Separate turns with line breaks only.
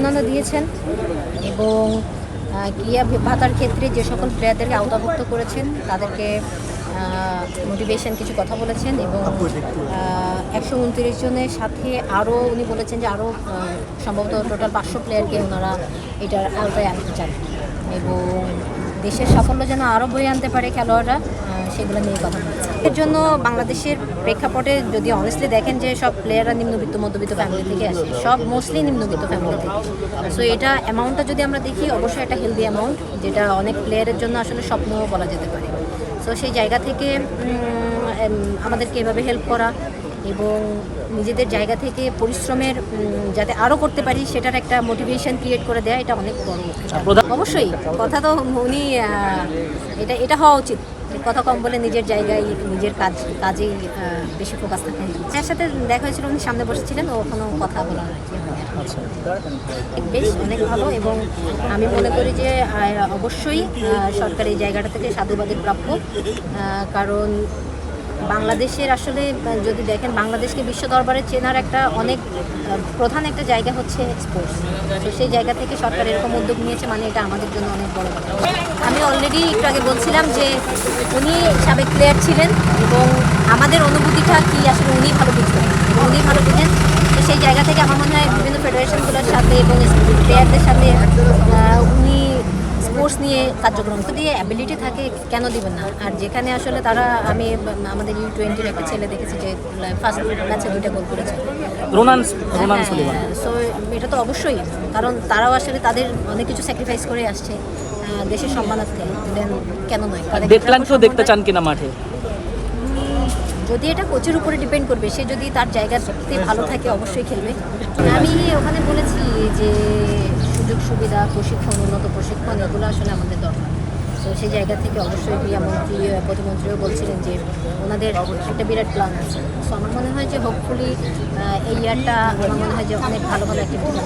সম্মাননা দিয়েছেন এবং ক্রীড়া ভাতার ক্ষেত্রে যে সকল প্লেয়ারদেরকে আওতাভুক্ত করেছেন তাদেরকে মোটিভেশন কিছু কথা বলেছেন এবং 129 জনের সাথে আরও উনি বলেছেন যে আরও সম্ভবত টোটাল 500 প্লেয়ারকে ওনারা এটার আওতায় আনতে চান এবং দেশের সাফল্য যেন আরও বয়ে আনতে পারে খেলোয়াড়রা, সেগুলো নিয়ে কথা বলছেন। এর জন্য বাংলাদেশের প্রেক্ষাপটে যদি অনেস্টলি দেখেন যে সব প্লেয়াররা নিম্নবিত্ত মধ্যবিত্ত ফ্যামিলি থেকে আসে, সব মোস্টলি নিম্নবিত্ত ফ্যামিলি থেকে। সো এটা অ্যামাউন্টটা যদি আমরা দেখি অবশ্যই একটা হেলদি অ্যামাউন্ট, যেটা অনেক প্লেয়ারের জন্য আসলে স্বপ্নও বলা যেতে পারে। সো সেই জায়গা থেকে আমাদেরকে এভাবে হেল্প করা এবং নিজেদের জায়গা থেকে পরিশ্রমের যাতে আরও করতে পারি সেটার একটা মোটিভেশন ক্রিয়েট করে দেয়া, এটা অনেক বড়। অবশ্যই কথা তো উনি এটা হওয়া উচিত, কথা কম বলে নিজের জায়গায় নিজের কাজেই বেশি ফোকাস থাকে। যার সাথে দেখা হয়েছিল উনি সামনে বসেছিলেন, ও কোনো কথা বলার বেশ অনেক ভালো এবং আমি মনে করি যে অবশ্যই সরকার এই জায়গাটা থেকে সাধুবাদের প্রাপ্য, কারণ বাংলাদেশের আসলে যদি দেখেন বাংলাদেশকে বিশ্ব দরবারে চেনার একটা অনেক প্রধান একটা জায়গা হচ্ছে স্পোর্টস। তো সেই জায়গা থেকে সরকার এরকম উদ্যোগ নিয়েছে, মানে এটা আমাদের জন্য অনেক বড় কথা। আমি অলরেডি একটু আগে বলছিলাম যে উনি সাবেক প্লেয়ার ছিলেন এবং আমাদের অনুভূতিটা কি আসলে উনি ভালো বুঝবেন এবং উনি ভালো বুঝেন। তো সেই জায়গা থেকে আমার মনে হয় বিভিন্ন ফেডারেশনগুলোর সাথে এবং প্লেয়ারদের সাথে উনি স্পোর্টস নিয়ে কার্যক্রম দিয়ে অ্যাবিলিটি থাকে কেন দিবেন না। আর যেখানে আসলে তারা আমি আমাদের U20 একটা ছেলে দেখেছি যে ফার্স্ট ম্যাচে 2টা গোল করেছে, সো এটা তো অবশ্যই, কারণ তারাও আসলে তাদের অনেক কিছু স্যাক্রিফাইস করে আসছে দেশের সম্মানার্থে, দেন কেন নয়।
দেখতে চান কিনা মাঠে?
যদি এটা কোচের উপরে ডিপেন্ড করবে, সে যদি তার জায়গাতে ভালো থাকে অবশ্যই খেলবে। আমি ওখানে বলেছি যে সুযোগ সুবিধা, প্রশিক্ষণ, উন্নত প্রশিক্ষণ এগুলো আসলে আমাদের দরকার। তো সেই জায়গা থেকে অবশ্যই ক্রীড়ামন্ত্রী প্রতিমন্ত্রীও বলছিলেন যে ওনাদের একটা বিরাট প্ল্যান আছে। সো আমার মনে হয় যে হোপফুলি এই ইয়ারটা আমার মনে হয় যে অনেক ভালো ভালো অ্যাক্টিভিটি